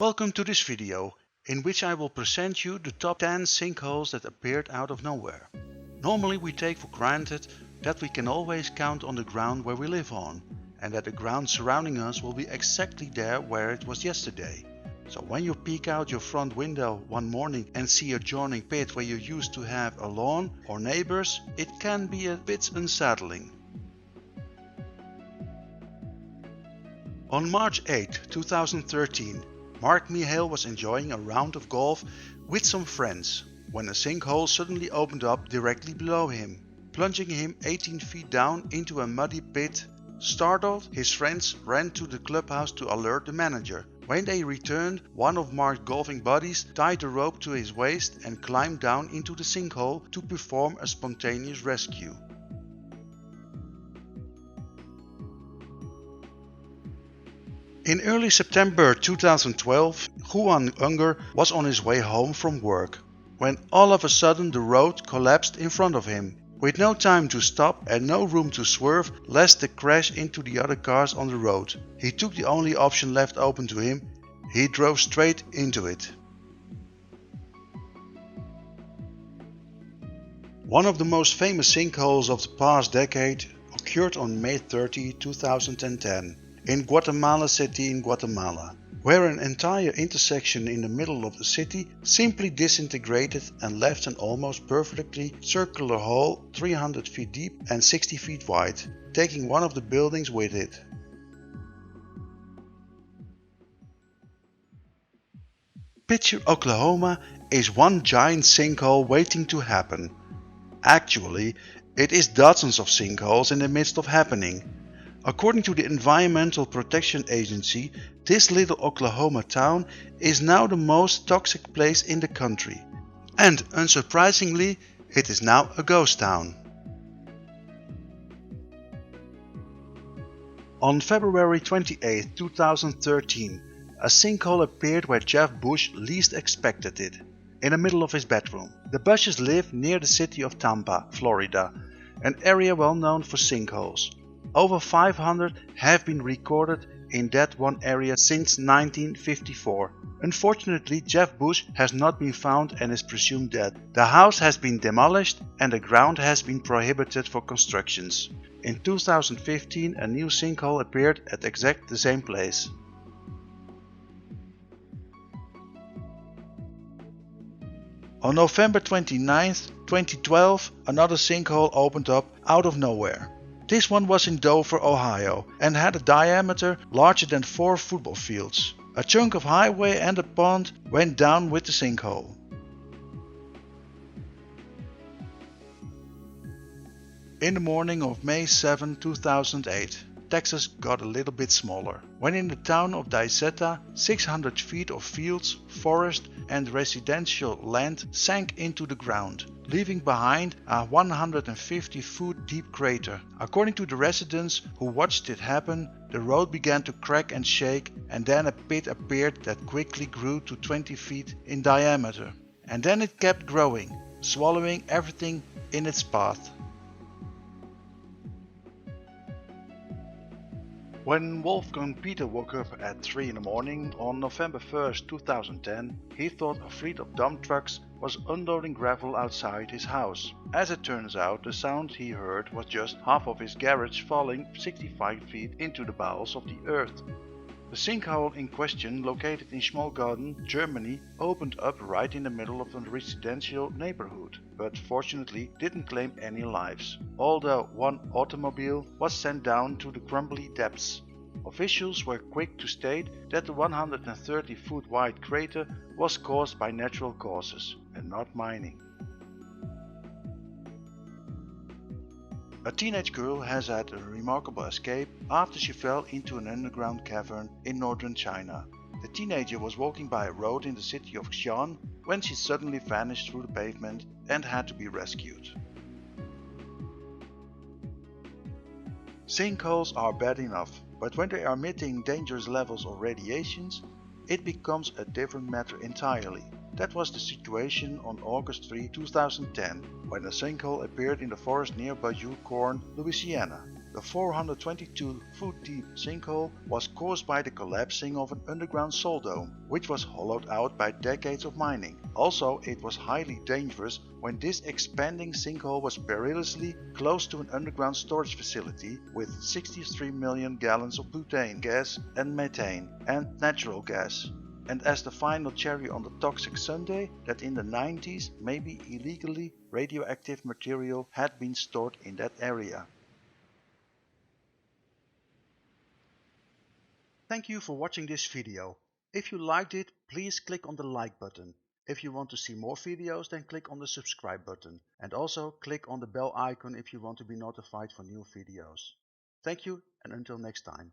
Welcome to this video, in which I will present you the top 10 sinkholes that appeared out of nowhere. Normally we take for granted that we can always count on the ground where we live on, and that the ground surrounding us will be exactly there where it was yesterday. So when you peek out your front window one morning and see a yawning pit where you used to have a lawn or neighbors, it can be a bit unsettling. On March 8, 2013, Mark Mihail was enjoying a round of golf with some friends when a sinkhole suddenly opened up directly below him, plunging him 18 feet down into a muddy pit. Startled, his friends ran to the clubhouse to alert the manager. When they returned, one of Mark's golfing buddies tied a rope to his waist and climbed down into the sinkhole to perform a spontaneous rescue. In early September 2012, Juan Unger was on his way home from work, when all of a sudden the road collapsed in front of him. With no time to stop and no room to swerve lest the crash into the other cars on the road, he took the only option left open to him. He drove straight into it. One of the most famous sinkholes of the past decade occurred on May 30, 2010. In Guatemala City in Guatemala, where an entire intersection in the middle of the city simply disintegrated and left an almost perfectly circular hole 300 feet deep and 60 feet wide, taking one of the buildings with it. Picture Oklahoma is one giant sinkhole waiting to happen. Actually, it is dozens of sinkholes in the midst of happening. According to the Environmental Protection Agency, this little Oklahoma town is now the most toxic place in the country. And unsurprisingly, it is now a ghost town. On February 28, 2013, a sinkhole appeared where Jeff Bush least expected it, in the middle of his bedroom. The Bushes live near the city of Tampa, Florida, an area well known for sinkholes. Over 500 have been recorded in that one area since 1954. Unfortunately, Jeff Bush has not been found and is presumed dead. The house has been demolished and the ground has been prohibited for constructions. In 2015, a new sinkhole appeared at exactly the same place. On November 29, 2012, another sinkhole opened up out of nowhere. This one was in Dover, Ohio, and had a diameter larger than 4 football fields. A chunk of highway and a pond went down with the sinkhole. In the morning of May 7, 2008, Texas got a little bit smaller, when in the town of Diceta, 600 feet of fields, forest and residential land sank into the ground, leaving behind a 150-foot deep crater. According to the residents who watched it happen, the road began to crack and shake, and then a pit appeared that quickly grew to 20 feet in diameter. And then it kept growing, swallowing everything in its path. When Wolfgang Peter woke up at 3 in the morning on November 1st, 2010, he thought a fleet of dump trucks was unloading gravel outside his house. As it turns out, the sound he heard was just half of his garage falling 65 feet into the bowels of the earth. The sinkhole in question, located in Schmalkalden, Germany, opened up right in the middle of a residential neighborhood, but fortunately didn't claim any lives, although one automobile was sent down to the crumbly depths. Officials were quick to state that the 130-foot wide crater was caused by natural causes and not mining. A teenage girl has had a remarkable escape after she fell into an underground cavern in northern China. The teenager was walking by a road in the city of Xi'an when she suddenly vanished through the pavement and had to be rescued. Sinkholes are bad enough, but when they are emitting dangerous levels of radiations, it becomes a different matter entirely. That was the situation on August 3, 2010, when a sinkhole appeared in the forest near Bayou Corn, Louisiana. The 422-foot-deep sinkhole was caused by the collapsing of an underground salt dome, which was hollowed out by decades of mining. Also, it was highly dangerous when this expanding sinkhole was perilously close to an underground storage facility with 63 million gallons of butane gas and methane and natural gas. And as the final cherry on the toxic sundae, that in the 90s maybe illegally radioactive material had been stored in that area. Thank you for watching this video. If you liked it, please click on the like button. If you want to see more videos, then click on the subscribe button. And also click on the bell icon if you want to be notified for new videos. Thank you, and until next time.